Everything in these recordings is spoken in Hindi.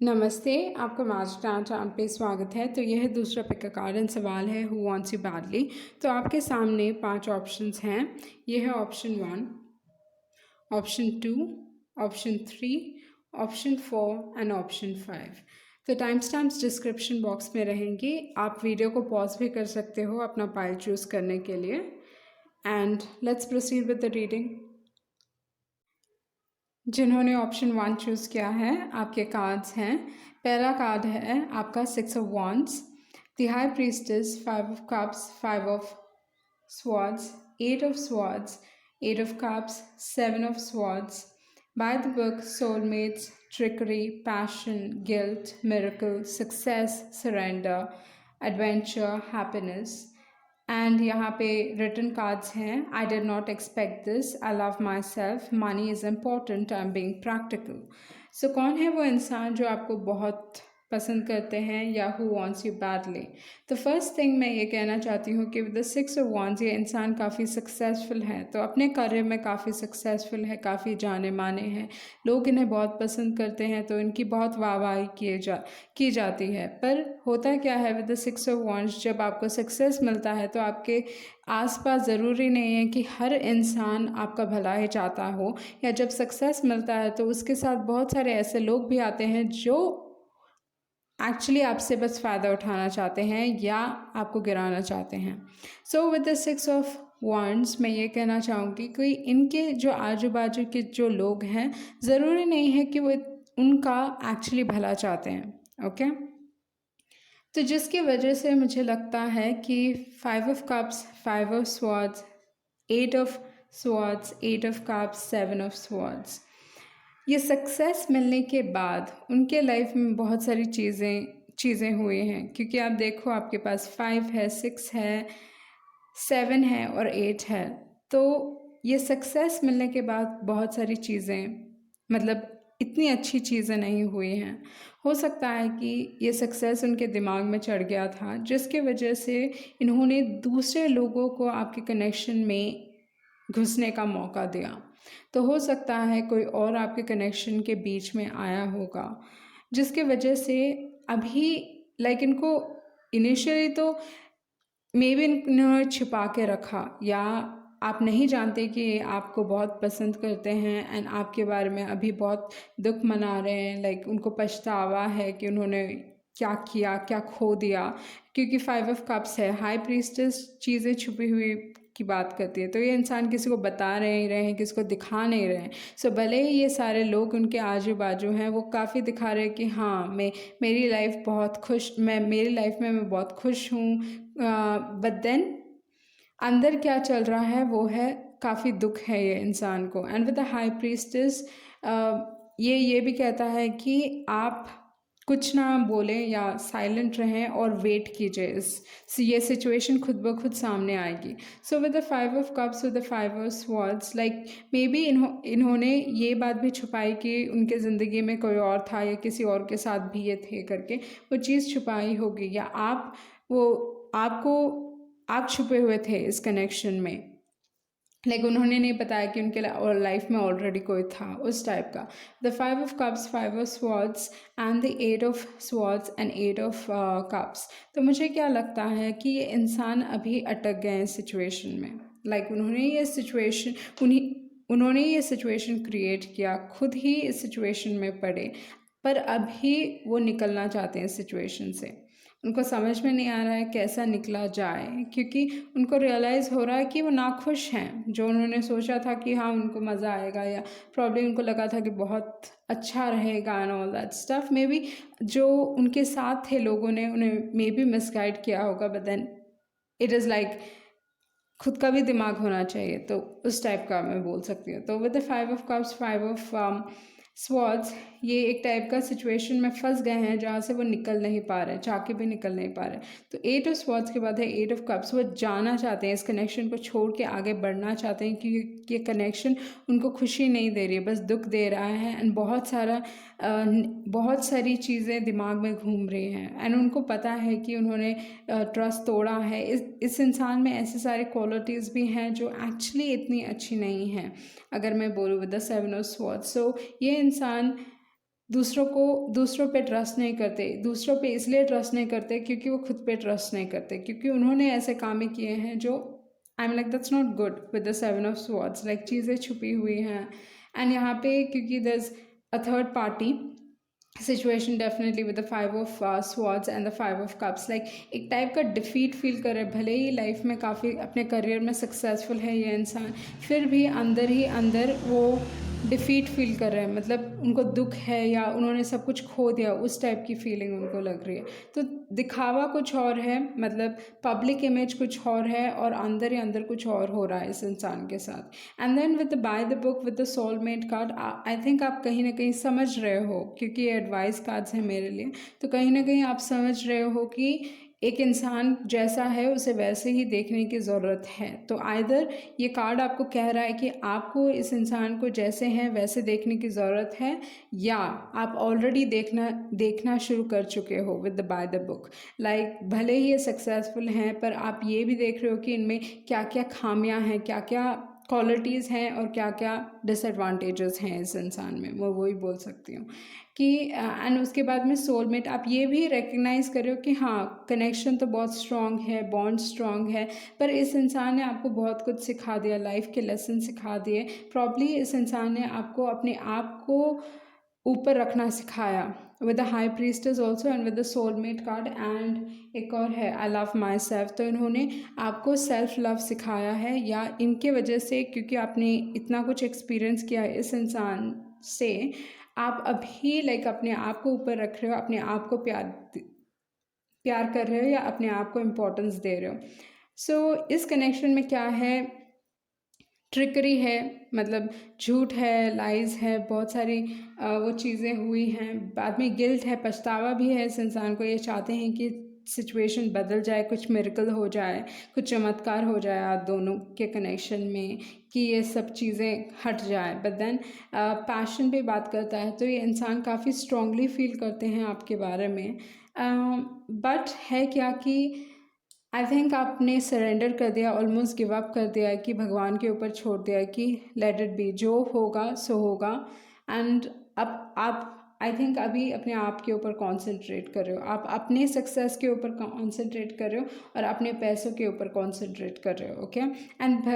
नमस्ते, आपका मास्टर चांद पे स्वागत है। तो यह दूसरा पिक का कारण सवाल है, हु वांट्स यू बैडली। तो आपके सामने 5 ऑप्शंस हैं। ये है option 1, option 2, option 3, option 4 and option 5। तो टाइम स्टैम्प्स डिस्क्रिप्शन बॉक्स में रहेंगी। आप वीडियो को पॉज भी कर सकते हो अपना पाइल चूज़ करने के लिए। And let's proceed with the reading. जिन्होंने ऑप्शन 1 चूज़ किया है, आपके कार्ड्स हैं। पहला कार्ड है आपका 6 of wands, the high priestess, 5 of cups, 5 of swords, 8 of swords, 8 of cups, 7 of swords. By the book, soulmates, trickery, passion, guilt, miracle, success, surrender, adventure, happiness. And यहाँ पे रिटन कार्ड्स हैं। I did not expect this, I love myself, money is important, I am being practical. So कौन है वो इंसान जो आपको बहुत पसंद करते हैं या हु वांट्स यू बैडली। तो फर्स्ट थिंग मैं ये कहना चाहती हूँ कि विद द 6 ऑफ वांड्स ये इंसान काफ़ी सक्सेसफुल है, तो अपने कार्य में काफ़ी सक्सेसफुल है, काफ़ी जाने माने हैं, लोग इन्हें बहुत पसंद करते हैं, तो इनकी बहुत वाहवाही की जाती है। पर होता क्या है विद द 6 ऑफ वांड्स, जब आपको सक्सेस मिलता है तो आपके आसपास ज़रूरी नहीं है कि हर इंसान आपका भला ही चाहता हो, या जब सक्सेस मिलता है तो उसके साथ बहुत सारे ऐसे लोग भी आते हैं जो एक्चुअली आपसे बस फ़ायदा उठाना चाहते हैं या आपको गिराना चाहते हैं। So with the 6 of wands मैं ये कहना चाहूँगी कि इनके जो आजू बाजू के जो लोग हैं, ज़रूरी नहीं है कि वो उनका एक्चुअली भला चाहते हैं। ओके, तो जिसकी वजह से मुझे लगता है कि 5 of cups, 5 of swords, 8 of swords, 8 of cups, 7 of swords, ये सक्सेस मिलने के बाद उनके लाइफ में बहुत सारी चीज़ें हुई हैं। क्योंकि आप देखो, आपके पास 5 है, 6 है, 7 है और 8 है। तो ये सक्सेस मिलने के बाद बहुत सारी चीज़ें, मतलब इतनी अच्छी चीज़ें नहीं हुई हैं। हो सकता है कि ये सक्सेस उनके दिमाग में चढ़ गया था, जिसके वजह से इन्होंने दूसरे लोगों को आपके कनेक्शन में घुसने का मौका दिया। तो हो सकता है कोई और आपके कनेक्शन के बीच में आया होगा, जिसके वजह से अभी इनको इनिशियली तो मे बी इन्होंने छिपा के रखा, या आप नहीं जानते कि आपको बहुत पसंद करते हैं एंड आपके बारे में अभी बहुत दुख मना रहे हैं। उनको पछतावा है कि उन्होंने क्या किया, क्या खो दिया। क्योंकि 5 ऑफ कप्स है, हाई प्रीस्टेस चीज़ें छुपी हुई की बात करती है, तो ये इंसान किसी को बता नहीं रहे हैं, किसी को दिखा नहीं रहे हैं। सो भले ही ये सारे लोग उनके आजू बाजू हैं, वो काफ़ी दिखा रहे हैं कि हाँ मेरी लाइफ बहुत खुश, मेरी लाइफ में मैं बहुत खुश हूँ, बट देन अंदर क्या चल रहा है वो है काफ़ी दुख है ये इंसान को। And with the high priestess ये भी कहता है कि आप कुछ ना बोलें या साइलेंट रहें और वेट कीजिए, ये सिचुएशन खुद ब खुद सामने आएगी। So with the 5 of cups, with the 5 of swords, may be इन्होंने ये बात भी छुपाई कि उनके ज़िंदगी में कोई और था या किसी और के साथ भी ये थे करके, वो चीज़ छुपाई होगी, या आप छुपे हुए थे इस कनेक्शन में। उन्होंने नहीं बताया कि उनके लाइफ में ऑलरेडी कोई था, उस टाइप का। The 5 of cups, 5 of swords and the 8 of swords and 8 of cups. तो मुझे क्या लगता है कि ये इंसान अभी अटक गए हैं सिचुएशन में। उन्होंने ये सिचुएशन क्रिएट किया, खुद ही इस सिचुएशन में पड़े, पर अभी वो निकलना चाहते हैं इस सिचुएशन से। उनको समझ में नहीं आ रहा है कैसा निकला जाए, क्योंकि उनको रियलाइज़ हो रहा है कि वो नाखुश हैं। जो उन्होंने सोचा था कि हाँ उनको मज़ा आएगा, या प्रॉब्लम उनको लगा था कि बहुत अच्छा रहेगा and all that stuff, may be जो उनके साथ थे लोगों ने उन्हें मे बी मिसगाइड किया होगा, बट देन इट इज़ खुद का भी दिमाग होना चाहिए, तो उस टाइप का मैं बोल सकती हूँ। तो with the 5 of cups, 5 of swords, ये एक टाइप का सिचुएशन में फंस गए हैं जहाँ से वो निकल नहीं पा रहे, चाह के भी निकल नहीं पा रहे। तो 8 ऑफ स्वॉर्ड्स के बाद है 8 ऑफ कप्स। वो जाना चाहते हैं, इस कनेक्शन को छोड़ के आगे बढ़ना चाहते हैं, क्योंकि ये कनेक्शन उनको खुशी नहीं दे रही है, बस दुख दे रहा है। एंड बहुत सारी चीज़ें दिमाग में घूम रही हैं, एंड उनको पता है कि उन्होंने ट्रस्ट तोड़ा है। इस इंसान में ऐसे सारे क्वालिटीज़ भी हैं जो एक्चुअली इतनी अच्छी नहीं हैं, अगर मैं बोलूँ विद द 7 ऑफ स्वॉर्ड्स। सो ये इंसान दूसरों पे ट्रस्ट नहीं करते। दूसरों पे इसलिए ट्रस्ट नहीं करते क्योंकि वो खुद पे ट्रस्ट नहीं करते, क्योंकि उन्होंने ऐसे काम किए हैं जो I am like that's not good with the seven of swords, like चीज़ें छुपी हुई हैं। एंड यहाँ पे क्योंकि there is a third party situation definitely with the five of swords and the five of cups, like एक टाइप का डिफीट फील कर रहे हैं। भले ही लाइफ में काफ़ी अपने करियर में सक्सेसफुल है ये इंसान, फिर भी अंदर ही अंदर वो डिफीट फील कर रहे हैं, मतलब उनको दुख है या उन्होंने सब कुछ खो दिया, उस टाइप की फीलिंग उनको लग रही है। तो दिखावा कुछ और है, मतलब पब्लिक इमेज कुछ और है और अंदर ही अंदर कुछ और हो रहा है इस इंसान के साथ। And then with the by the book with the soulmate card, I think आप कहीं ना कहीं समझ रहे हो, क्योंकि ये एडवाइस कार्ड्स हैं मेरे लिए, तो कहीं ना कहीं आप समझ रहे हो कि एक इंसान जैसा है उसे वैसे ही देखने की ज़रूरत है। तो आइदर ये कार्ड आपको कह रहा है कि आपको इस इंसान को जैसे हैं वैसे देखने की ज़रूरत है, या आप ऑलरेडी देखना शुरू कर चुके हो with the by the book. Like भले ही ये सक्सेसफुल हैं पर आप ये भी देख रहे हो कि इनमें क्या क्या खामियां हैं, क्या क्या क्वालिटीज़ हैं और क्या क्या डिसएडवांटेजेस हैं इस इंसान में, मैं वही बोल सकती हूँ कि एंड उसके बाद में सोलमेट आप ये भी रिकग्नाइज़ करो कि हाँ कनेक्शन तो बहुत स्ट्रॉन्ग है, बॉन्ड स्ट्रॉन्ग है, पर इस इंसान ने आपको बहुत कुछ सिखा दिया, लाइफ के लेसन सिखा दिए। प्रॉब्ली इस इंसान ने आपको अपने आप को ऊपर रखना सिखाया with the high priestess also and with the soulmate card. And एक और है आई लव माई सेल्फ, तो इन्होंने आपको सेल्फ लव सिखाया है, या इनके वजह से क्योंकि आपने इतना कुछ एक्सपीरियंस किया है इस इंसान से, आप अभी लाइक अपने आप को ऊपर रख रहे हो, अपने आप को प्यार कर रहे हो या अपने आप को इम्पोर्टेंस दे रहे हो। सो इस कनेक्शन में क्या है, ट्रिकरी है, मतलब झूठ है, लाइज है, बहुत सारी वो चीज़ें हुई हैं, बाद में गिल्ट है, पछतावा भी है इस इंसान को। ये चाहते हैं कि सिचुएशन बदल जाए, कुछ मिरेकल हो जाए, कुछ चमत्कार हो जाए आप दोनों के कनेक्शन में, कि ये सब चीज़ें हट जाए। बट देन पैशन पे बात करता है तो ये इंसान काफ़ी स्ट्रांगली फील करते हैं आपके बारे में। बट है क्या कि आई थिंक आपने सरेंडर कर दिया, ऑलमोस्ट गिव अप कर दिया है, कि भगवान के ऊपर छोड़ दिया है कि लेट इट बी, जो होगा सो होगा। एंड अब आप आई थिंक अभी अपने आप के ऊपर कॉन्सेंट्रेट कर रहे हो, आप अपने सक्सेस के ऊपर कॉन्सेंट्रेट कर रहे हो और अपने पैसों के ऊपर कॉन्सेंट्रेट कर रहे हो। ओके एंड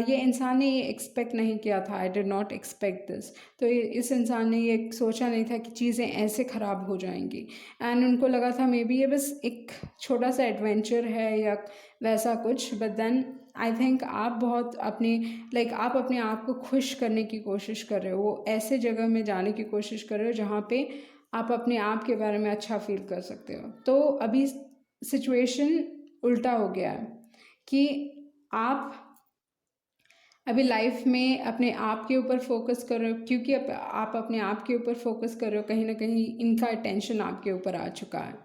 ये इंसान ने ये एक्सपेक्ट नहीं किया था, आई डिड नॉट एक्सपेक्ट दिस। तो इस इंसान ने ये सोचा नहीं था कि चीज़ें ऐसे ख़राब हो जाएंगी। एंड उनको लगा था मे बी ये बस एक छोटा सा एडवेंचर है या वैसा कुछ। बट देन आई थिंक आप बहुत अपने आप अपने आप को खुश करने की कोशिश कर रहे हो, वो ऐसे जगह में जाने की कोशिश कर रहे हो जहाँ पे आप अपने आप के बारे में अच्छा फील कर सकते हो। तो अभी सिचुएशन उल्टा हो गया है कि आप अभी लाइफ में अपने आप के ऊपर फोकस कर रहे हो, क्योंकि आप अपने आप के ऊपर फोकस कर रहे हो, कहीं ना कहीं इनका अटेंशन आपके ऊपर आ चुका है।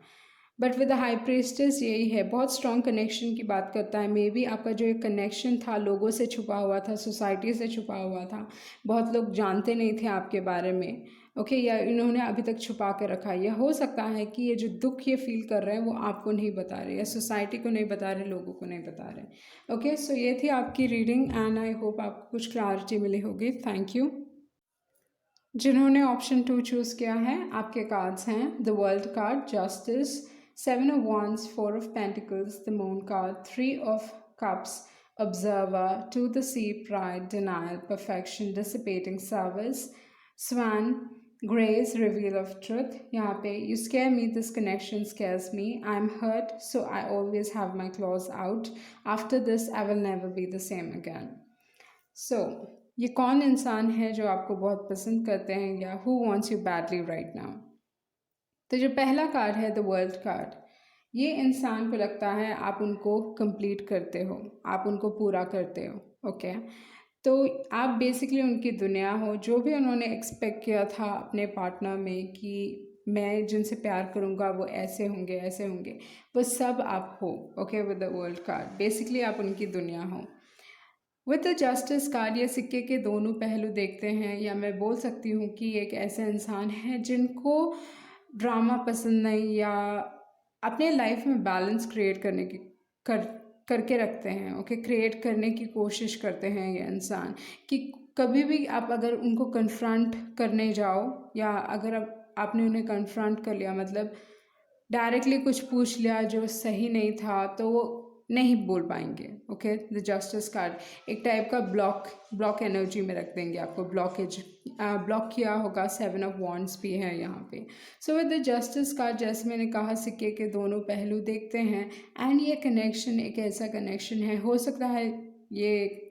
But with the high priestess यही है, बहुत स्ट्रॉन्ग कनेक्शन की बात करता है। मे बी आपका जो एक कनेक्शन था लोगों से छुपा हुआ था, सोसाइटी से छुपा हुआ था, बहुत लोग जानते नहीं थे आपके बारे में। ओके या इन्होंने अभी तक छुपा के रखा है, या हो सकता है कि ये जो दुख ये फील कर रहे हैं वो आपको नहीं बता रहे, या सोसाइटी को नहीं बता रहे, लोगों को नहीं बता रहे। ओके सो ये थी आपकी रीडिंग एंड आई होप आपको कुछ क्लैरिटी मिली होगी। Thank you. जिन्होंने ऑप्शन 2 चूज़ किया है, आपके कार्ड्स हैं the world card, justice, 7 of Wands, 4 of Pentacles, the Moon card, 3 of Cups, Observer, 2 the Sea, Pride, Denial, Perfection, Dissipating Service, Swan, Grace, Reveal of Truth. यहाँ पे You scare me, this connection scares me, I'm hurt, so I always have my claws out, after this I will never be the same again. So ये कौन इंसान है जो आपको बहुत पसंद करते हैं या who wants you badly right now. तो जो पहला कार्ड है द वर्ल्ड कार्ड, ये इंसान को लगता है आप उनको कंप्लीट करते हो, आप उनको पूरा करते हो। ओके तो आप बेसिकली उनकी दुनिया हो, जो भी उन्होंने एक्सपेक्ट किया था अपने पार्टनर में कि मैं जिनसे प्यार करूँगा वो ऐसे होंगे ऐसे होंगे, वो सब आप हो। Okay with the world card basically आप उनकी दुनिया हो। विद द जस्टिस कार्ड ये सिक्के के दोनों पहलू देखते हैं, या मैं बोल सकती हूँ कि एक ऐसे इंसान है जिनको ड्रामा पसंद नहीं, या अपने लाइफ में बैलेंस क्रिएट करने की करके रखते हैं। ओके क्रिएट करने की कोशिश करते हैं ये इंसान, कि कभी भी आप अगर उनको कन्फ्रंट करने जाओ या अगर आप आपने उन्हें कन्फ्रंट कर लिया, मतलब डायरेक्टली कुछ पूछ लिया जो सही नहीं था, तो वो नहीं बोल पाएंगे। ओके, द जस्टिस कार्ड एक टाइप का ब्लॉक एनर्जी में रख देंगे आपको, ब्लॉक किया होगा। 7 ऑफ वॉन्ड्स भी है यहाँ पे। So with the justice card, जैसे मैंने कहा, सिक्के के दोनों पहलू देखते हैं। एंड ये कनेक्शन एक ऐसा कनेक्शन है, हो सकता है ये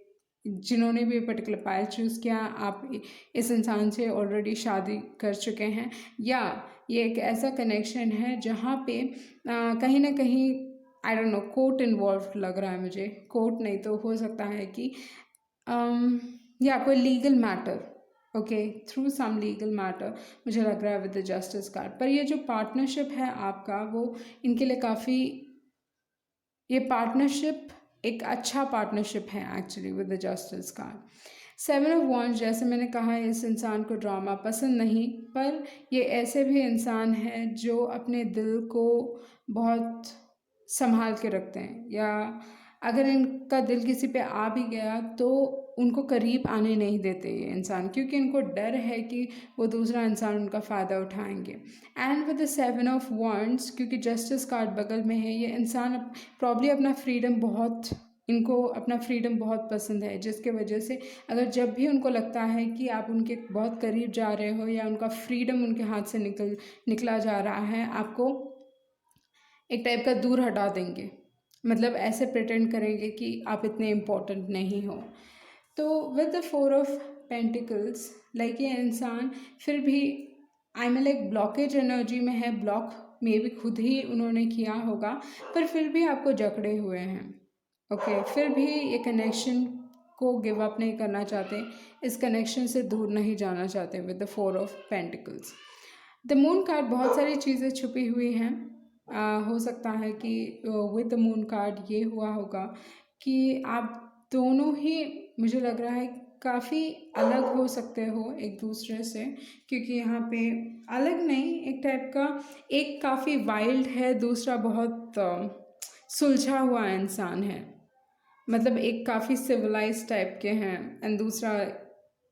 जिन्होंने भी पर्टिकुलर पायल चूज़ किया, आप इस इंसान से ऑलरेडी शादी कर चुके हैं, या ये एक ऐसा कनेक्शन है जहाँ पे कहीं ना कहीं I don't know court involve लग रहा है मुझे। कोर्ट नहीं तो हो सकता है कि या कोई legal matter, okay, through some legal matter मुझे लग रहा है विद द जस्टिस कार्ड। पर ये जो पार्टनरशिप है आपका, वो इनके लिए काफ़ी, ये पार्टनरशिप एक अच्छा पार्टनरशिप है actually with the justice card. 7 of wands, जैसे मैंने कहा, इस इंसान को ड्रामा पसंद नहीं, पर ये ऐसे भी इंसान है जो अपने दिल को बहुत संभाल के रखते हैं, या अगर इनका दिल किसी पे आ भी गया तो उनको करीब आने नहीं देते ये इंसान, क्योंकि इनको डर है कि वो दूसरा इंसान उनका फ़ायदा उठाएंगे। And with the 7 of wands, क्योंकि जस्टिस कार्ड बगल में है, ये इंसान प्रॉब्ली अपना फ्रीडम बहुत, इनको अपना फ्रीडम बहुत पसंद है, जिसके वजह से अगर जब भी उनको लगता है कि आप उनके बहुत करीब जा रहे हो या उनका फ्रीडम उनके हाथ से निकला जा रहा है, आपको एक टाइप का दूर हटा देंगे, मतलब ऐसे प्रिटेंड करेंगे कि आप इतने इम्पोर्टेंट नहीं हो। तो with the 4 of pentacles, like ये इंसान फिर भी I mean like blockage energy में है, ब्लॉक में भी खुद ही उन्होंने किया होगा, पर फिर भी आपको जकड़े हुए हैं। ओके, फिर भी ये कनेक्शन को गिव अप नहीं करना चाहते, इस कनेक्शन से दूर नहीं जाना चाहते with the 4 of pentacles. The moon card, बहुत सारी चीज़ें छुपी हुई हैं। हो सकता है कि विद द मून कार्ड ये हुआ होगा कि आप दोनों ही, मुझे लग रहा है, काफ़ी अलग हो सकते हो एक दूसरे से, क्योंकि यहाँ पे अलग नहीं, एक टाइप का, एक काफ़ी वाइल्ड है, दूसरा बहुत सुलझा हुआ इंसान है, मतलब एक काफ़ी सिविलाइज टाइप के हैं, एंड दूसरा,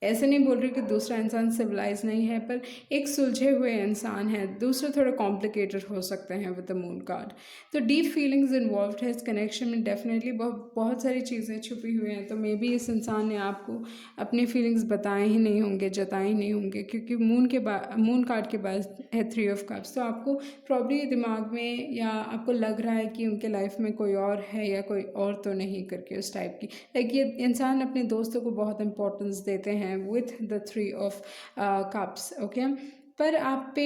ऐसे नहीं बोल रही कि दूसरा इंसान सिविलाइज नहीं है, पर एक सुलझे हुए इंसान है, दूसरे थोड़े कॉम्प्लिकेटेड हो सकते हैं विद द मून कार्ड। तो डीप फीलिंग्स इन्वॉल्व है इस कनेक्शन में, डेफिनेटली बहुत सारी चीज़ें छुपी हुई हैं। तो मे बी इस इंसान ने आपको अपनी फीलिंग्स बताए ही नहीं होंगे, जताए नहीं होंगे, क्योंकि मून कार्ड के बाद है 3 ऑफ कप्स। तो आपको प्रॉब्ली दिमाग में, या आपको लग रहा है कि उनके लाइफ में कोई और है या कोई और तो नहीं करके, उस टाइप की, लाइक ये इंसान अपने दोस्तों को बहुत इंपॉर्टेंस देते हैं with the 3 of cups। Okay, पर आप पे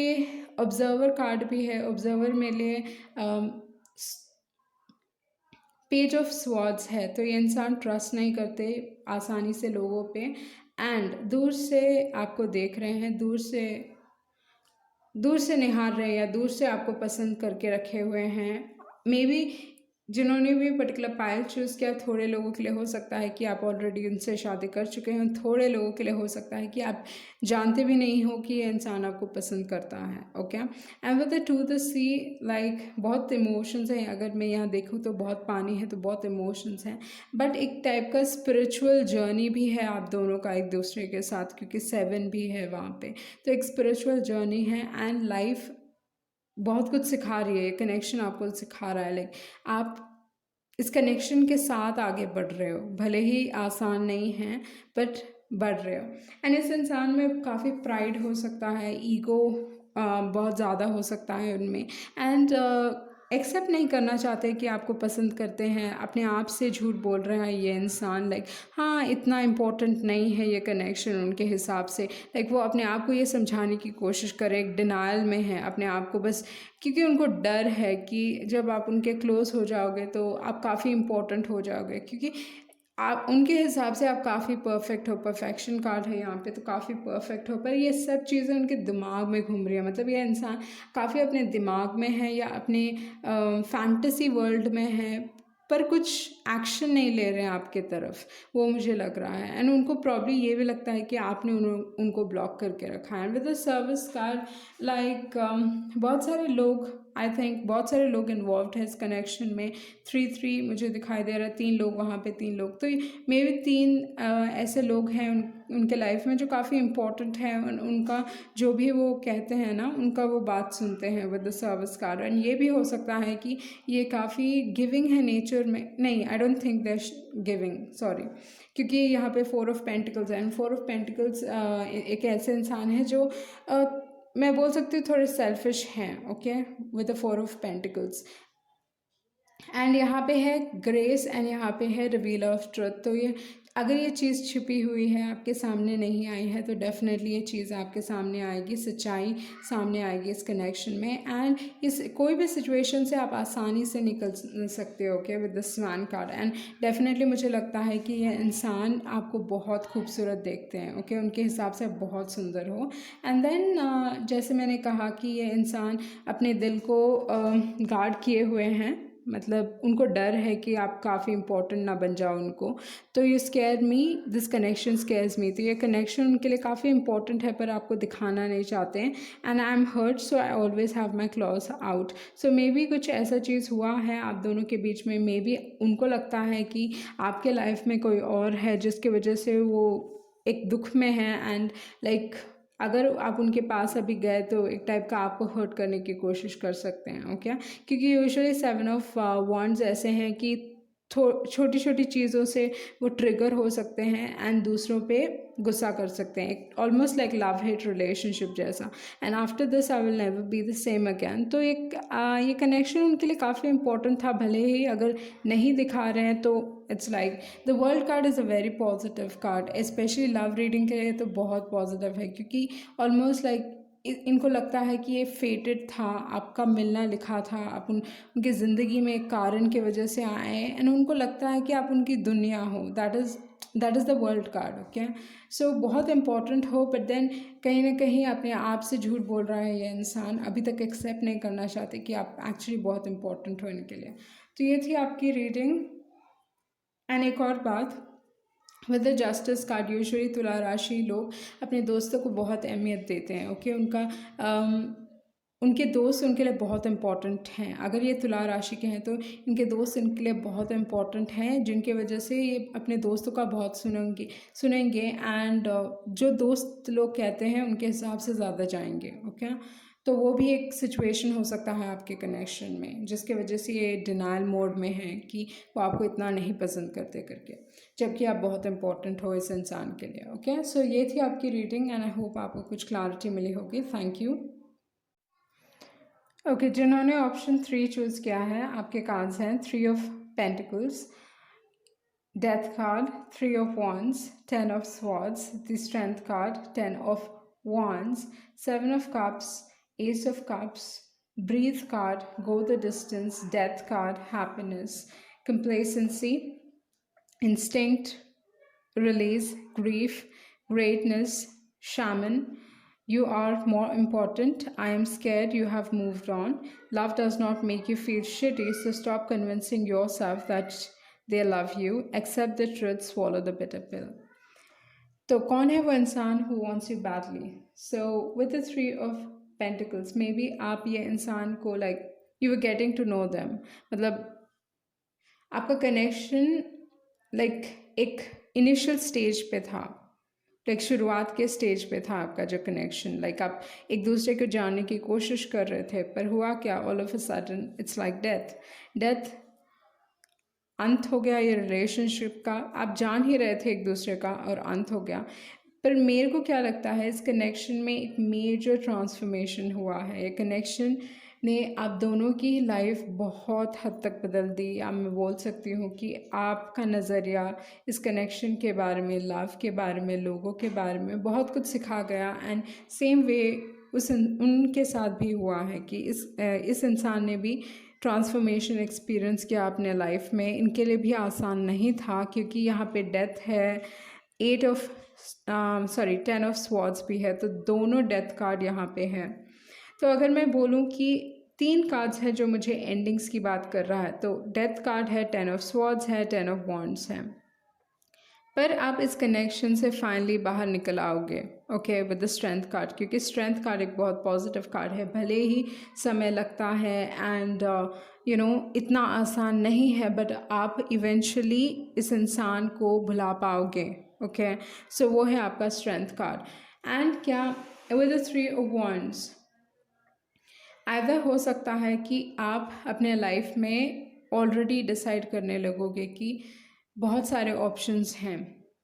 ऑब्जर्वर कार्ड भी है। ऑब्जर्वर में लिए पेज ऑफ स्वॉर्ड्स है, तो ये इंसान ट्रस्ट नहीं करते आसानी से लोगों पे, एंड दूर से आपको देख रहे हैं, दूर से निहार रहे हैं, या दूर से आपको पसंद करके रखे हुए हैं। मे बी जिन्होंने भी पर्टिकुलर पायल चूज़ किया, थोड़े लोगों के लिए हो सकता है कि आप ऑलरेडी उनसे शादी कर चुके हैं, थोड़े लोगों के लिए हो सकता है कि आप जानते भी नहीं हो कि ये इंसान आपको पसंद करता है। Okay, and with the 2 the sea, like बहुत इमोशंस हैं, अगर मैं यहाँ देखूँ तो बहुत पानी है, तो बहुत इमोशंस हैं, बट एक टाइप का स्पिरिचुअल जर्नी भी है आप दोनों का एक दूसरे के साथ, क्योंकि 7 भी है वहाँ पे, तो एक स्पिरिचुअल जर्नी है, एंड लाइफ बहुत कुछ सिखा रही है, ये कनेक्शन आपको सिखा रहा है, लाइक आप इस कनेक्शन के साथ आगे बढ़ रहे हो, भले ही आसान नहीं है, बट बढ़ रहे हो। एंड इस इंसान में काफ़ी प्राइड हो सकता है, ईगो बहुत ज़्यादा हो सकता है उनमें, एंड एक्सेप्ट नहीं करना चाहते कि आपको पसंद करते हैं, अपने आप से झूठ बोल रहा है ये इंसान, लाइक हाँ इतना इम्पोर्टेंट नहीं है ये कनेक्शन उनके हिसाब से, लाइक वो अपने आप को ये समझाने की कोशिश करें, एक डिनायल में है अपने आप को, बस क्योंकि उनको डर है कि जब आप उनके क्लोज हो जाओगे तो आप काफ़ी इम्पोर्टेंट हो जाओगे, क्योंकि आप उनके हिसाब से आप काफ़ी परफेक्ट हो, परफेक्शन कार्ड है यहाँ पे, तो काफ़ी परफेक्ट हो, पर ये सब चीज़ें उनके दिमाग में घूम रही है, मतलब ये इंसान काफ़ी अपने दिमाग में है या अपने फैंटेसी वर्ल्ड में है, पर कुछ एक्शन नहीं ले रहे हैं आपके तरफ, वो मुझे लग रहा है। एंड उनको प्रॉब्ली ये भी लगता है कि आपने उनको ब्लॉक करके रखा है। With the service card, like बहुत सारे लोग आई थिंक बहुत सारे लोग इन्वॉल्व हैं इस कनेक्शन में। 3 मुझे दिखाई दे रहा है, 3 लोग वहाँ पे, 3 लोग, तो मे बी 3 ऐसे लोग हैं उनके लाइफ में जो काफ़ी इम्पोर्टेंट है। उनका जो भी वो कहते हैं ना, उनका वो बात सुनते हैं with the service card. And ये भी हो सकता है कि ये काफ़ी गिविंग है नेचर में, नहीं I don't think they giving, sorry, क्योंकि यहाँ पे 4 ऑफ पेंटिकल्स है। एंड 4 ऑफ पेंटिकल्स एक ऐसे इंसान है जो मैं बोल सकती हूँ थोड़े सेल्फिश हैं, okay, with the 4 of pentacles. And यहाँ पे है ग्रेस एंड यहाँ पे है रिवील ऑफ ट्रुथ। तो ये अगर ये चीज़ छिपी हुई है, आपके सामने नहीं आई है, तो डेफिनेटली ये चीज़ आपके सामने आएगी, सच्चाई सामने आएगी इस कनेक्शन में। एंड इस कोई भी सिचुएशन से आप आसानी से निकल सकते हो, okay, with the swan card. And definitely मुझे लगता है कि ये इंसान आपको बहुत खूबसूरत देखते हैं, ओके, उनके हिसाब से आप बहुत सुंदर हो। एंड देन जैसे मैंने कहा कि ये इंसान अपने दिल को गार्ड किए हुए हैं, मतलब उनको डर है कि आप काफ़ी इंपॉर्टेंट ना बन जाओ उनको। तो ये scare me, this connection scares me. तो ये कनेक्शन उनके लिए काफ़ी इंपॉर्टेंट है, पर आपको दिखाना नहीं चाहते हैं। And I am hurt so I always have my claws out. So maybe कुछ ऐसा चीज़ हुआ है आप दोनों के बीच में। मे बी उनको लगता है कि आपके लाइफ में कोई और है जिसकी वजह से वो एक दुख में है। एंड लाइक अगर आप उनके पास अभी गए तो एक टाइप का आपको हर्ट करने की कोशिश कर सकते हैं, ओके, क्योंकि यूजुअली 7 ऑफ वॉन्ड्स ऐसे हैं कि छोटी छोटी चीज़ों से वो ट्रिगर हो सकते हैं एंड दूसरों पे गुस्सा कर सकते हैं, almost like love hate relationship जैसा। And after this I will never be the same again. तो ये कनेक्शन उनके लिए काफ़ी इंपॉर्टेंट था, भले ही अगर नहीं दिखा रहे हैं तो it's like the world card is a very positive card, specially love reading के लिए तो बहुत पॉजिटिव है, क्योंकि ऑलमोस्ट लाइक इनको लगता है कि ये फेटेड था, आपका मिलना लिखा था, आप उनकी ज़िंदगी में एक कारण की वजह से आए एंड उनको लगता है कि आप उनकी दुनिया हो। That is the world card, okay. So बहुत इंपॉर्टेंट हो, बट देन कहीं ना कहीं अपने आप से झूठ बोल रहा है ये इंसान, अभी तक एक्सेप्ट नहीं करना चाहते कि आप एक्चुअली बहुत इंपॉर्टेंट हो इनके लिए। तो ये थी आपकी रीडिंग। एंड एक और बात, with the justice card, usually तुला राशि लोग अपने दोस्तों को बहुत अहमियत देते हैं, ओके, उनके दोस्त उनके लिए बहुत इंपॉर्टेंट हैं। अगर ये तुला राशि के हैं तो इनके दोस्त इनके लिए बहुत इंपॉर्टेंट हैं, जिनके वजह से ये अपने दोस्तों का बहुत सुनेंगे एंड जो दोस्त लोग कहते हैं उनके हिसाब से ज़्यादा जाएंगे, ओके। तो वो भी एक सिचुएशन हो सकता है आपके कनेक्शन में, जिसके वजह से ये डिनाइल मोड में है कि वो आपको इतना नहीं पसंद करते करके, जबकि आप बहुत इंपॉर्टेंट हो इस इंसान के लिए, ओके। सो ये थी आपकी रीडिंग एंड आई होप आपको कुछ क्लैरिटी मिली होगी। Thank you. ओके, जिन्होंने ऑप्शन 3 चूज़ किया है, आपके कार्ड्स हैं 3 of pentacles, death card, 3 of wands, 10 of swords, the strength card, 10 of wands, 7 of cups, ace of cups, breathe card, go the distance, death card, happiness, complacency, instinct, release, grief, greatness, shaman, you are more important, I am scared, you have moved on, love does not make you feel shitty, so stop convincing yourself that they love you, accept the truth, swallow the bitter pill. तो कौन है वो इंसान who wants you badly? So with the 3 of pentacles, maybe आप ये इंसान को like you were getting to know them, मतलब आपका कनेक्शन लाइक एक इनिशियल स्टेज पे था, लाइक शुरुआत के स्टेज पे था आपका जो कनेक्शन, लाइक आप एक दूसरे को जानने की कोशिश कर रहे थे, पर हुआ क्या, all of a sudden it's like death, अंत हो गया ये रिलेशनशिप का। आप जान ही रहे थे एक दूसरे का और अंत हो गया। पर मेरे को क्या लगता है, इस कनेक्शन में एक मेजर ट्रांसफॉर्मेशन हुआ है। ये कनेक्शन ने आप दोनों की लाइफ बहुत हद तक बदल दी, या मैं बोल सकती हूँ कि आपका नज़रिया इस कनेक्शन के बारे में, लव के बारे में, लोगों के बारे में बहुत कुछ सिखा गया। एंड सेम वे उनके साथ भी हुआ है कि इस इंसान ने भी ट्रांसफॉर्मेशन एक्सपीरियंस किया अपने लाइफ में। इनके लिए भी आसान नहीं था, क्योंकि यहाँ पे डेथ है, 10 ऑफ स्वॉर्ड्स भी है, तो दोनों डेथ कार्ड यहाँ पे है। तो अगर मैं बोलूँ कि 3 कार्ड्स है जो मुझे एंडिंग्स की बात कर रहा है, तो डेथ कार्ड है, 10 ऑफ स्वॉर्ड्स है, 10 ऑफ वॉन्ड्स है। पर आप इस कनेक्शन से फाइनली बाहर निकल आओगे, okay, with the strength card, क्योंकि स्ट्रेंथ कार्ड एक बहुत पॉजिटिव कार्ड है। भले ही समय लगता है एंड इतना आसान नहीं है, बट आप इवेंचुअली इस इंसान को भुला पाओगे, ओके। सो वो है आपका स्ट्रेंथ कार्ड। एंड क्या with the 3 of wands, either हो सकता है कि आप अपने लाइफ में ऑलरेडी डिसाइड करने लगोगे कि बहुत सारे ऑप्शंस हैं,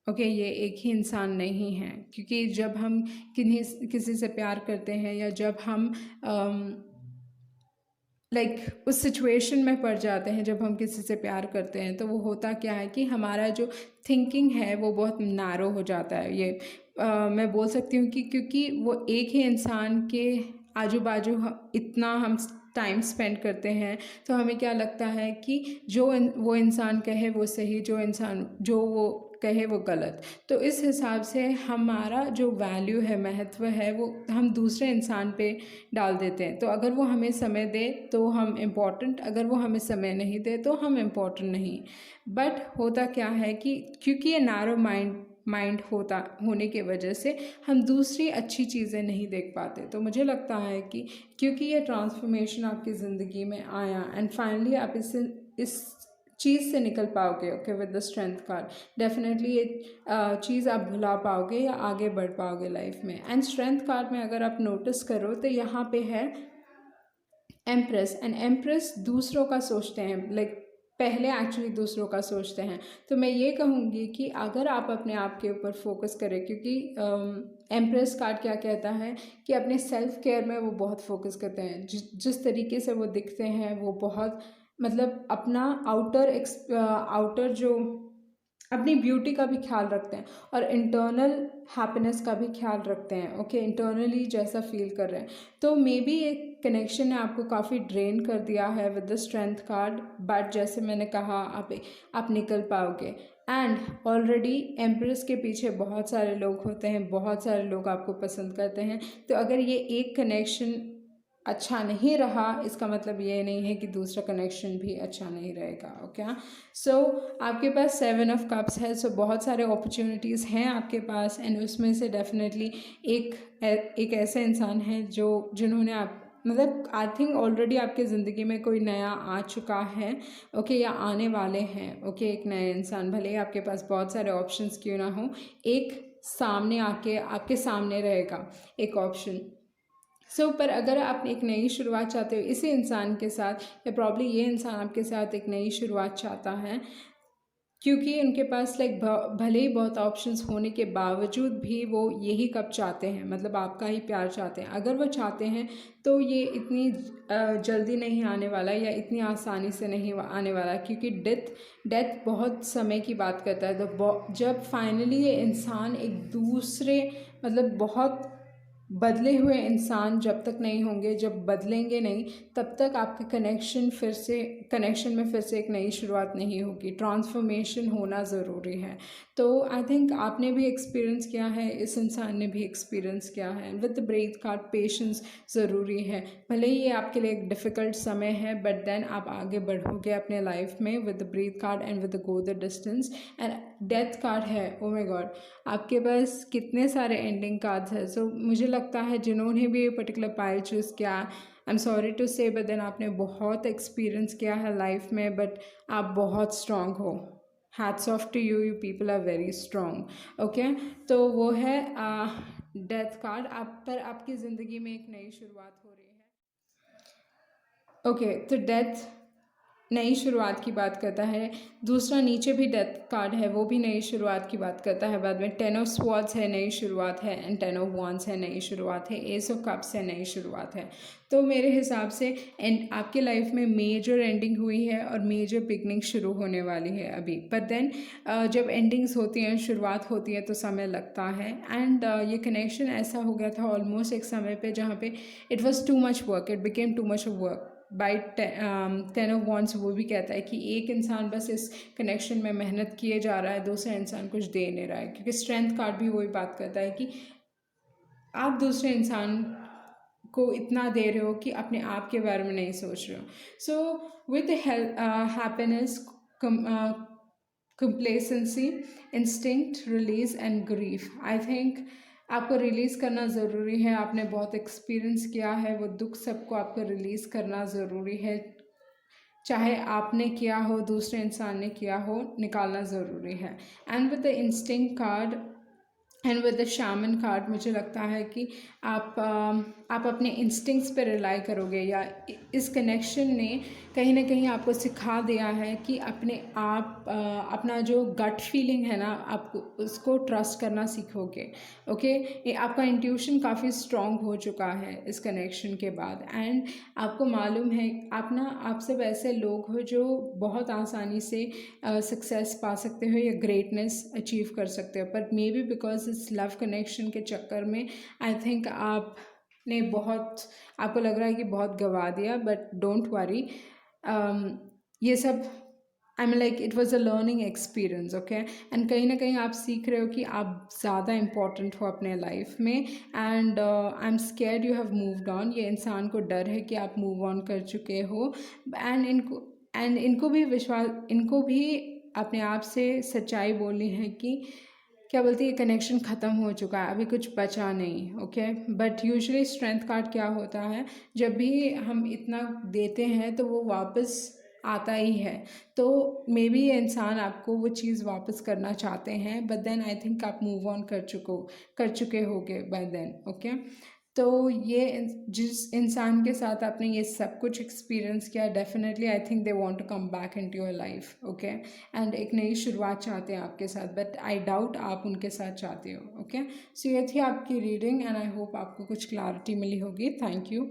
ओके, ये एक ही इंसान नहीं है। क्योंकि जब हम किसी से प्यार करते हैं या जब हम उस सिचुएशन में पड़ जाते हैं, जब हम किसी से प्यार करते हैं, तो वो होता क्या है कि हमारा जो थिंकिंग है वो बहुत नैरो हो जाता है। ये मैं बोल सकती हूँ कि क्योंकि वो एक ही इंसान के आजू बाजू इतना हम टाइम स्पेंड करते हैं, तो हमें क्या लगता है कि वो इंसान कहे वो सही, जो वो कहे वो गलत। तो इस हिसाब से हमारा जो वैल्यू है, महत्व है, वो हम दूसरे इंसान पे डाल देते हैं। तो अगर वो हमें समय दे तो हम इम्पोर्टेंट, अगर वो हमें समय नहीं दे तो हम इम्पोर्टेंट नहीं। बट होता क्या है कि क्योंकि ये नैरो माइंड होने की वजह से हम दूसरी अच्छी चीज़ें नहीं देख पाते। तो मुझे लगता है कि क्योंकि ये ट्रांसफॉर्मेशन आपकी ज़िंदगी में आया एंड फाइनली आप इस चीज़ से निकल पाओगे, okay, with the strength card. Definitely ये चीज़ आप भुला पाओगे या आगे बढ़ पाओगे लाइफ में। एंड स्ट्रेंथ कार्ड में अगर आप नोटिस करो तो यहाँ पे है एम्प्रेस, एंड एम्प्रेस दूसरों का सोचते हैं, पहले एक्चुअली दूसरों का सोचते हैं। तो मैं ये कहूँगी कि अगर आप अपने आप के ऊपर फोकस करें, क्योंकि एम्प्रेस कार्ड क्या कहता है कि अपने सेल्फ केयर में वो बहुत फोकस करते हैं। जिस तरीके से वो दिखते हैं वो बहुत, मतलब अपना आउटर जो अपनी ब्यूटी का भी ख्याल रखते हैं और इंटरनल हैप्पीनेस का भी ख्याल रखते हैं, ओके, इंटरनली जैसा फील कर रहे हैं। तो मे बी एक कनेक्शन ने आपको काफ़ी ड्रेन कर दिया है with the strength card, but जैसे मैंने कहा आप निकल पाओगे। एंड ऑलरेडी एम्प्रेस के पीछे बहुत सारे लोग होते हैं, बहुत सारे लोग आपको पसंद करते हैं। तो अगर ये एक कनेक्शन अच्छा नहीं रहा, इसका मतलब ये नहीं है कि दूसरा कनेक्शन भी अच्छा नहीं रहेगा, ओके। सो आपके पास 7 ऑफ कप्स है, सो बहुत सारे अपॉर्चुनिटीज़ हैं आपके पास, एंड उसमें से डेफिनेटली एक ऐसे इंसान है जिन्होंने आप, मतलब आई थिंक ऑलरेडी आपके ज़िंदगी में कोई नया आ चुका है, ओके, या आने वाले हैं, ओके, एक नया इंसान। भले ही आपके पास बहुत सारे ऑप्शंस क्यों ना हो, एक सामने आके आपके सामने रहेगा एक ऑप्शन। पर अगर आप एक नई शुरुआत चाहते हो इसी इंसान के साथ, या प्रॉब्ली ये इंसान आपके साथ एक नई शुरुआत चाहता है, क्योंकि उनके पास भले ही बहुत ऑप्शंस होने के बावजूद भी वो यही कब चाहते हैं, मतलब आपका ही प्यार चाहते हैं। अगर वो चाहते हैं तो ये इतनी जल्दी नहीं आने वाला या इतनी आसानी से नहीं आने वाला, क्योंकि डेथ बहुत समय की बात करता है। तो जब फाइनली ये इंसान एक दूसरे, मतलब बहुत बदले हुए इंसान जब तक नहीं होंगे, जब बदलेंगे नहीं, तब तक आपके कनेक्शन में फिर से एक नई शुरुआत नहीं होगी। ट्रांसफॉर्मेशन होना ज़रूरी है। तो आई थिंक आपने भी एक्सपीरियंस किया है, इस इंसान ने भी एक्सपीरियंस किया है। With the breath card patience ज़रूरी है। भले ही ये आपके लिए एक डिफ़िकल्ट समय है, बट देन आप आगे बढ़ोगे अपने लाइफ में with the breath card and with the go the distance. And death card है, ओ माय गॉड, आपके पास कितने सारे एंडिंग कार्ड्स हैं। सो मुझे लगता है जिन्होंने भी ये पर्टिकुलर पाइल चूज़ किया, आई एम सॉरी टू से, बट देन आपने बहुत एक्सपीरियंस किया है लाइफ में, बट आप बहुत स्ट्रांग हो। Hats off to you, people are very strong, okay. तो वो है डेथ कार्ड। आपकी ज़िंदगी में एक नई शुरुआत हो रही है, ओके। तो डेथ नई शुरुआत की बात करता है। दूसरा नीचे भी डेथ कार्ड है, वो भी नई शुरुआत की बात करता है। बाद में 10 ऑफ स्वॉर्ड्स है, नई शुरुआत है, एंड 10 ऑफ wands है, नई शुरुआत है। एस ऑफ कप्स है, नई शुरुआत है। तो मेरे हिसाब से आपके लाइफ में मेजर एंडिंग हुई है और मेजर बिगनिंग शुरू होने वाली है अभी। बट देन जब एंडिंग्स होती हैं, शुरुआत होती है, तो समय लगता है। एंड ये कनेक्शन ऐसा हो गया था ऑलमोस्ट एक समय पे जहाँ पे it was too much work, it became too much of work. By 10 of wands वो भी कहता है कि एक इंसान बस इस कनेक्शन में मेहनत किए जा रहा है, दूसरा इंसान कुछ दे नहीं रहा है। क्योंकि स्ट्रेंथ कार्ड भी वही बात करता है कि आप दूसरे इंसान को इतना दे रहे हो कि अपने आप के बारे में नहीं सोच रहे हो। So with happiness complacency, instinct, release and grief. I think आपको रिलीज़ करना ज़रूरी है। आपने बहुत एक्सपीरियंस किया है, वो दुख सबको आपको रिलीज़ करना ज़रूरी है। चाहे आपने किया हो, दूसरे इंसान ने किया हो, निकालना ज़रूरी है। And with the instinct card and with the shaman card, मुझे लगता है कि आप अपने इंस्टिंक्ट्स पे रिलाई करोगे, या इस कनेक्शन ने कहीं ना कहीं आपको सिखा दिया है कि अपने आप अपना जो गट फीलिंग है ना, आपको उसको ट्रस्ट करना सीखोगे। ओके, ये आपका इंट्यूशन काफ़ी स्ट्रॉन्ग हो चुका है इस कनेक्शन के बाद। एंड आपको मालूम है, आप ना, आप सब ऐसे लोग हो जो बहुत आसानी से सक्सेस पा सकते हो या ग्रेटनेस अचीव कर सकते हो, पर मे बी बिकॉज इस लव कनेक्शन के चक्कर में आई थिंक आपने बहुत, आपको लग रहा है कि बहुत गवा दिया, बट डोंट वरी। ये सब, I mean like it was a learning experience. Okay, and कहीं ना कहीं आप सीख रहे हो कि आप ज़्यादा इम्पॉर्टेंट हो अपने लाइफ में। And I am scared you have moved on. ये इंसान को डर है कि आप मूव ऑन कर चुके हो। एंड इनको भी विश्वास, इनको भी अपने आप से सच्चाई बोलनी है कि क्या बोलते हैं, ये कनेक्शन ख़त्म हो चुका है, अभी कुछ बचा नहीं। Okay, but usually strength card क्या होता है, जब भी हम इतना देते हैं तो वो वापस आता ही है। तो मे बी ये इंसान आपको वो चीज़ वापस करना चाहते हैं, बट देन आई थिंक आप मूव ऑन कर चुके होगे बाय देन। ओके, तो ये जिस इंसान के साथ आपने ये सब कुछ एक्सपीरियंस किया, definitely I think they want to come back into your life. Okay, and एक नई शुरुआत चाहते हैं आपके साथ, बट आई डाउट आप उनके साथ चाहते हो। ओके, सो ये थी आपकी रीडिंग एंड आई होप आपको कुछ क्लैरिटी मिली होगी। Thank you.